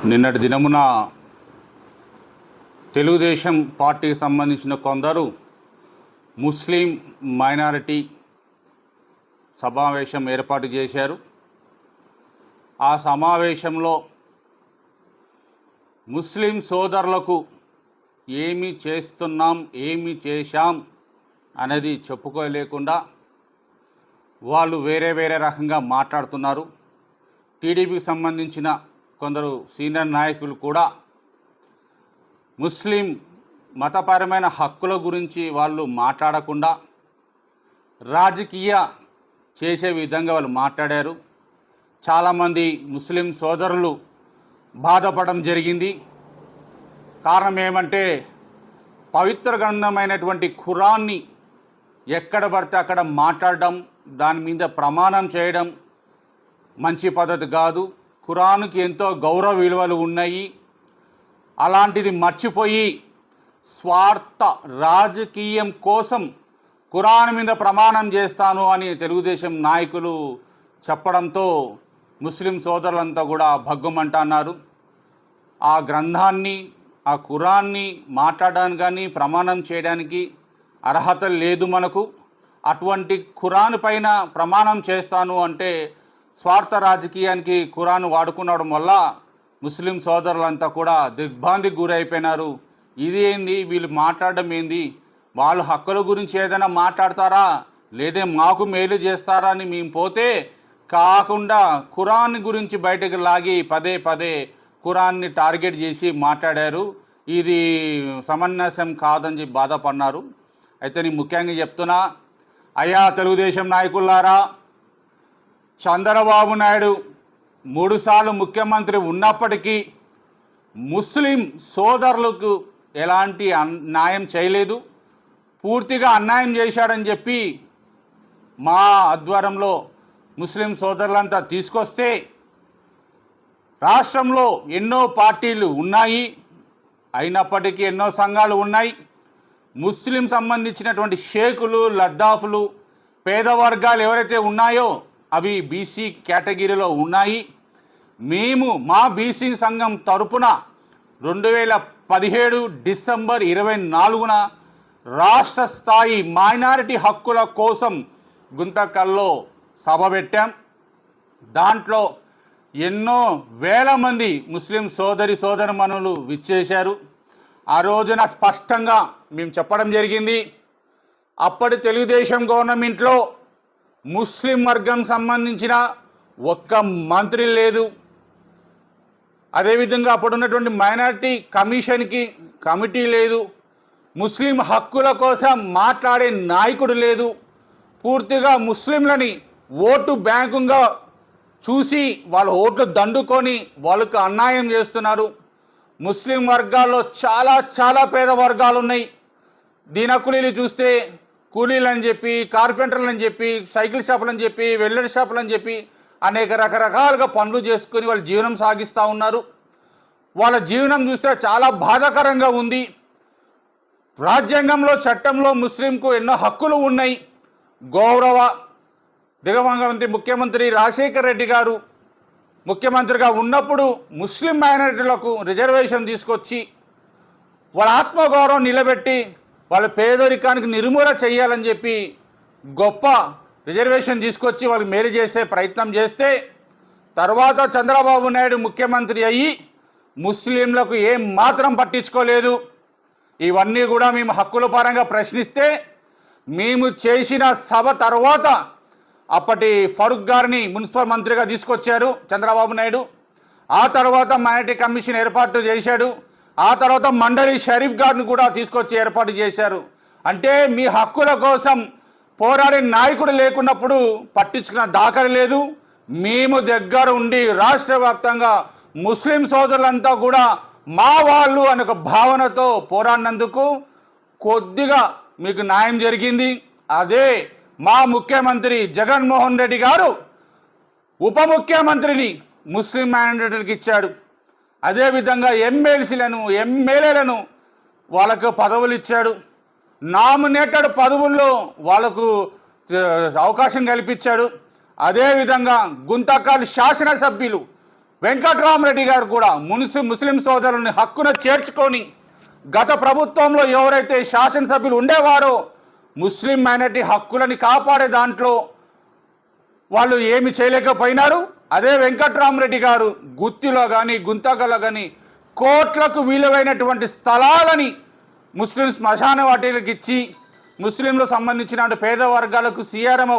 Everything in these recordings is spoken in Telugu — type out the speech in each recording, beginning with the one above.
నిన్నటి దినమున తెలుగుదేశం పార్టీకి సంబంధించిన కొందరు ముస్లిం మైనారిటీ సమావేశం ఏర్పాటు చేశారు. ఆ సమావేశంలో ముస్లిం సోదరులకు ఏమి చేస్తున్నాం, ఏమి చేశాం అనేది చెప్పుకోలేకుండా వాళ్ళు వేరే వేరే రకంగా మాట్లాడుతున్నారు. టీడీపీకి సంబంధించిన కొందరు సీనియర్ నాయకులు కూడా ముస్లిం మతపరమైన హక్కుల గురించి వాళ్ళు మాట్లాడకుండా రాజకీయ చేసే విధంగా వాళ్ళు మాట్లాడారు. చాలామంది ముస్లిం సోదరులు బాధపడడం జరిగింది. కారణం ఏమంటే పవిత్ర గ్రంథమైనటువంటి ఖురాన్ని ఎక్కడ పడితే అక్కడ మాట్లాడడం, దాని మీద ప్రమాణం చేయడం మంచి పద్ధతి కాదు. ఖురాన్కి ఎంతో గౌరవ విలువలు ఉన్నాయి. అలాంటిది మర్చిపోయి స్వార్థ రాజకీయం కోసం ఖురాన్ మీద ప్రమాణం చేస్తాను అని తెలుగుదేశం నాయకులు చెప్పడంతో ముస్లిం సోదరులంతా కూడా భగ్గుమంటున్నారు. ఆ గ్రంథాన్ని, ఆ ఖురాన్ని మాట్లాడడానికి కానీ ప్రమాణం చేయడానికి అర్హత లేదు మనకు. అటువంటి ఖురాన్ పైన ప్రమాణం చేస్తాను అంటే స్వార్థ రాజకీయానికి ఖురాన్ వాడుకునడం వల్ల ముస్లిం సోదరులంతా కూడా దిగ్భ్రాంతికి గురైపోయినారు. ఇది ఏంది, వీళ్ళు మాట్లాడడం ఏంది, వాళ్ళ హక్కుల గురించి ఏదైనా మాట్లాడతారా, లేదే మాకు మేలు చేస్తారా అని మేము పోతే కాకుండా ఖురాన్ గురించి బయటకు లాగి పదే పదే ఖురాన్ని టార్గెట్ చేసి మాట్లాడారు. ఇది సమంజసం కాదని చెప్పి బాధపడినారు. అయితే నేను ముఖ్యంగా చెప్తున్నా, అయ్యా తెలుగుదేశం నాయకులారా, చంద్రబాబు నాయుడు 3 సార్లు ముఖ్యమంత్రి ఉన్నప్పటికీ ముస్లిం సోదరులకు ఎలాంటి న్యాయం చేయలేదు. పూర్తిగా అన్యాయం చేశాడని చెప్పి మా ఆధ్వర్యంలో ముస్లిం సోదరులంతా తీసుకొస్తే రాష్ట్రంలో ఎన్నో పార్టీలు ఉన్నాయి, అయినప్పటికీ ఎన్నో సంఘాలు ఉన్నాయి. ముస్లిం సంబంధించినటువంటి షేకులు, లద్దాఫులు, పేద వర్గాలు ఎవరైతే ఉన్నాయో అవి బీసీ కేటగిరీలో ఉన్నాయి. మేము మా బీసీ సంఘం తరపున 2017 డిసెంబర్ 24న రాష్ట్ర స్థాయి మైనారిటీ హక్కుల కోసం గుంతకల్లో సభ పెట్టాం. దాంట్లో ఎన్నో వేల మంది ముస్లిం సోదరమణులు విచ్చేశారు. ఆ రోజున స్పష్టంగా మేము చెప్పడం జరిగింది, అప్పటి తెలుగుదేశం గవర్నమెంట్లో ముస్లిం వర్గం సంబంధించిన ఒక్క మంత్రి లేదు. అదేవిధంగా అప్పుడున్నటువంటి మైనారిటీ కమిటీ లేదు. ముస్లిం హక్కుల కోసం మాట్లాడే నాయకుడు లేదు. పూర్తిగా ముస్లింలని ఓటు బ్యాంకుగా చూసి వాళ్ళ ఓట్లు దండుకొని వాళ్ళకు అన్యాయం చేస్తున్నారు. ముస్లిం వర్గాల్లో చాలా పేద వర్గాలు ఉన్నాయి. దీనకులీలు చూస్తే కూలీలు అని చెప్పి, కార్పెంటర్లు అని చెప్పి, సైకిల్ షాపులు అని చెప్పి, వెల్డర్ షాపులు అని చెప్పి అనేక రకరకాలుగా పనులు చేసుకొని వాళ్ళు జీవనం సాగిస్తూ ఉన్నారు. వాళ్ళ జీవనం చూస్తే చాలా బాధాకరంగా ఉంది. రాజ్యాంగంలో, చట్టంలో ముస్లింకు ఎన్నో హక్కులు ఉన్నాయి. గౌరవ దివంగత ముఖ్యమంత్రి రాజశేఖర రెడ్డి గారు ముఖ్యమంత్రిగా ఉన్నప్పుడు ముస్లిం మైనారిటీలకు రిజర్వేషన్ తీసుకొచ్చి వాళ్ళ ఆత్మగౌరవం నిలబెట్టి వాళ్ళ పేదరికానికి నిర్మూలన చేయాలని చెప్పి గొప్ప రిజర్వేషన్ తీసుకొచ్చి వాళ్ళకి మేలు చేసే ప్రయత్నం చేస్తే తర్వాత చంద్రబాబు నాయుడు ముఖ్యమంత్రి అయ్యి ముస్లింలకు ఏం మాత్రం పట్టించుకోలేదు. ఇవన్నీ కూడా మేము హక్కుల పరంగా ప్రశ్నిస్తే మేము చేసిన సభ తర్వాత అప్పటి ఫరూక్ గారిని మున్సిపల్ మంత్రిగా తీసుకొచ్చారు చంద్రబాబు నాయుడు. ఆ తర్వాత మైనారిటీ కమిషన్ ఏర్పాటు చేశాడు. ఆ తర్వాత మండలి షరీఫ్ గారిని కూడా తీసుకొచ్చి ఏర్పాటు చేశారు. అంటే మీ హక్కుల కోసం పోరాడే నాయకుడు లేకున్నప్పుడు పట్టించుకున్న దాఖలు లేదు. మేము దగ్గర ఉండి రాష్ట్ర వ్యాప్తంగా ముస్లిం సోదరులంతా కూడా మా వాళ్ళు అనే ఒక భావనతో పోరాడినందుకు కొద్దిగా మీకు న్యాయం జరిగింది. అదే మా ముఖ్యమంత్రి జగన్మోహన్ రెడ్డి గారు ఉప ముఖ్యమంత్రిని ముస్లిం మైనారిటీలకు ఇచ్చాడు. అదేవిధంగా ఎమ్మెల్యేలను వాళ్ళకు పదవులు ఇచ్చాడు. నామినేటెడ్ పదవుల్లో వాళ్ళకు అవకాశం కల్పించాడు. అదేవిధంగా గుంతకల్ శాసనసభ్యులు వెంకట్రామరెడ్డి గారు కూడా ముస్లిం సోదరుని హక్కున చేర్చుకొని గత ప్రభుత్వంలో ఎవరైతే శాసనసభ్యులు ఉండేవారో ముస్లిం మైనారిటీ హక్కులని కాపాడే దాంట్లో వాళ్ళు ఏమి చేయలేకపోయినారు. అదే వెంకట్రామరెడ్డి గారు గుత్తిలో కానీ గుంతకల్లో కానీ కోట్లకు విలువైనటువంటి స్థలాలని ముస్లిం శ్మశాన వాటికి ఇచ్చి ముస్లింలకు సంబంధించిన పేద వర్గాలకు సిఆర్ఎం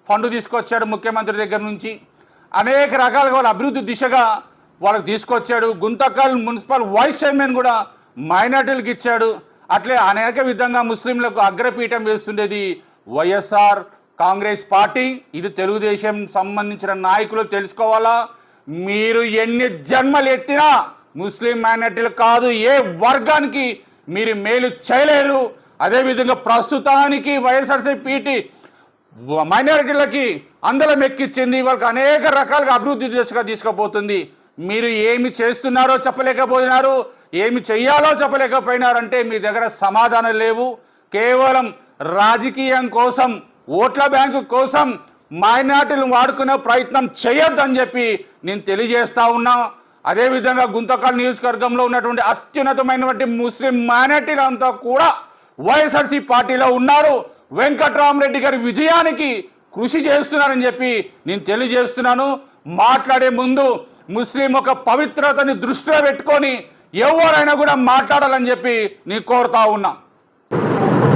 ఫండ్ తీసుకొచ్చాడు ముఖ్యమంత్రి దగ్గర నుంచి. అనేక రకాలుగా వాళ్ళ అభివృద్ధి దిశగా వాళ్ళకి తీసుకొచ్చాడు. గుంతకల్ మున్సిపల్ వైస్ చైర్మన్ కూడా మైనార్టీలకు ఇచ్చాడు. అట్లే అనేక విధంగా ముస్లింలకు అగ్రపీఠం వేస్తుండేది వైఎస్ఆర్ కాంగ్రెస్ పార్టీ. ఇది తెలుగుదేశం సంబంధించిన నాయకులు తెలుసుకోవాలా. మీరు ఎన్ని జన్మలు ఎత్తినా ముస్లిం మైనార్టీలు కాదు ఏ వర్గానికి మీరు మేలు చేయలేరు. అదేవిధంగా ప్రస్తుతానికి వైఎస్ఆర్సీపీ మైనారిటీలకి అందలం ఎక్కిచ్చింది, వాళ్ళకి అనేక రకాలుగా అభివృద్ధి దిశగా తీసుకుపోతుంది. మీరు ఏమి చేస్తున్నారో చెప్పలేకపోయినారు, ఏమి చెయ్యాలో చెప్పలేకపోయినారంటే మీ దగ్గర సమాధానం లేవు. కేవలం రాజకీయం కోసం ఓట్ల బ్యాంకు కోసం మైనారిటీలను వాడుకునే ప్రయత్నం చేయొద్దని చెప్పి నేను తెలియజేస్తా ఉన్నా. అదేవిధంగా గుంతకల్ నియోజకవర్గంలో ఉన్నటువంటి అత్యున్నతమైనటువంటి ముస్లిం మైనారిటీలంతా కూడా వైఎస్ఆర్సీ పార్టీలో ఉన్నారు. వెంకట్రామరెడ్డి గారి విజయానికి కృషి చేస్తున్నారని చెప్పి నేను తెలియజేస్తున్నాను. మాట్లాడే ముందు ముస్లిం ఒక పవిత్రతని దృష్టిలో పెట్టుకొని ఎవరైనా కూడా మాట్లాడాలని చెప్పి నేను కోరుతా ఉన్నా.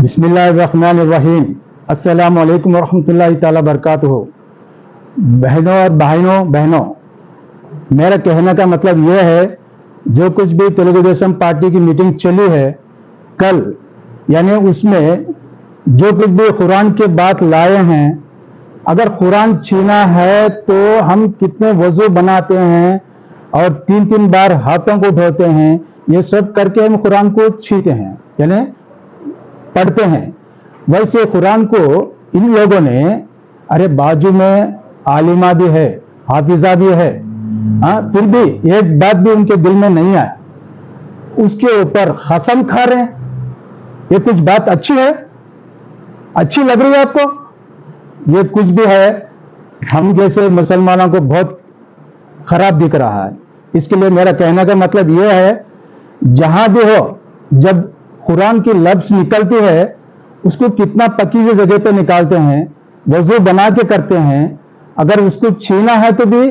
बिस्मिल्लाहिर्रहमानिर्रहीम। अस्सलाम वालेकुम वरहमतुल्लाहि ताला बरकातुहू। बहनों और बहनों, मेरा कहने का मतलब यह है, जो कुछ भी तेलुगुदेशम पार्टी की मीटिंग चली है कल, यानी उसमें जो कुछ भी कुरान के बात लाए हैं, अगर कुरान छीना है तो हम कितने वजू बनाते हैं और 3-3 बार हाथों को धोते हैं, ये सब करके हम कुरान को छीते हैं यानी पढ़ते हैं। वैसे कुरान को इन लोगों ने, अरे बाजू में आलिमा भी है, हाफिजा भी है, फिर भी एक बात भी उनके दिल में नहीं आया, उसके ऊपर कसम खा रहे हैं। ये कुछ बात अच्छी है? अच्छी लग रही है आपको? ये कुछ भी है, हम जैसे मुसलमानों को बहुत खराब दिख रहा है। इसके लिए मेरा कहने का मतलब यह है, जहां भी हो, जब कुरान की लफ्ज निकलती है उसको कितना पकीज़े जगह पे निकालते हैं, वजू बना के करते हैं। अगर उसको छीना है तो भी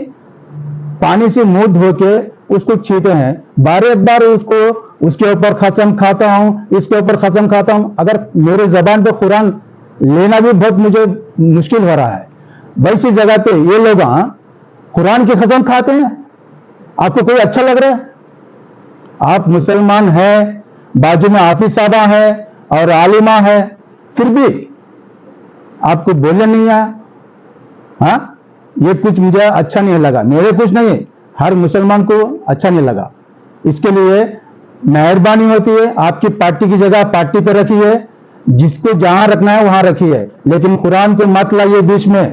पानी से मुंह धो के उसको छीते हैं। बार उसको उसके ऊपर कसम खाता हूं, इसके ऊपर कसम खाता हूं। अगर मेरे जबान पे कुरान लेना भी बहुत मुझे मुश्किल हो रहा है, वैसी जगह पे ये लोग कुरान की कसम खाते हैं। आपको कोई अच्छा लग रहा है? आप मुसलमान हैं, बाजू में हाफिज साहबा है और आलिमा है, फिर भी आपको बोलने नहीं आया। हाँ, ये कुछ मुझे अच्छा नहीं लगा, मेरे कुछ नहीं, हर मुसलमान को अच्छा नहीं लगा। इसके लिए मेहरबानी होती है, आपकी पार्टी की जगह पार्टी पे रखिए, जिसको जहां रखना है वहां रखिए, लेकिन कुरान को मत लाइए बीच में।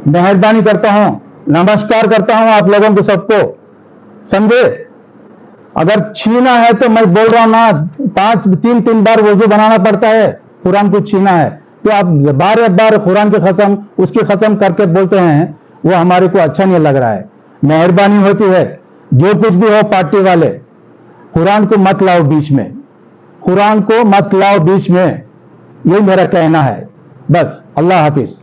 मेहरबानी करता हूं, नमस्कार करता हूं आप लोगों को, सबको, समझे? अगर छीना है तो मैं बोल रहा हूं ना, 3 बार वजू बनाना पड़ता है कुरान को छीना है, तो आप बार कुरान की कसम, उसकी कसम करके बोलते हैं, वो हमारे को अच्छा नहीं लग रहा है। मेहरबानी होती है, जो कुछ भी हो पार्टी वाले, कुरान को मत लाओ बीच में, कुरान को मत लाओ बीच में, यही मेरा कहना है। बस, अल्लाह हाफिज।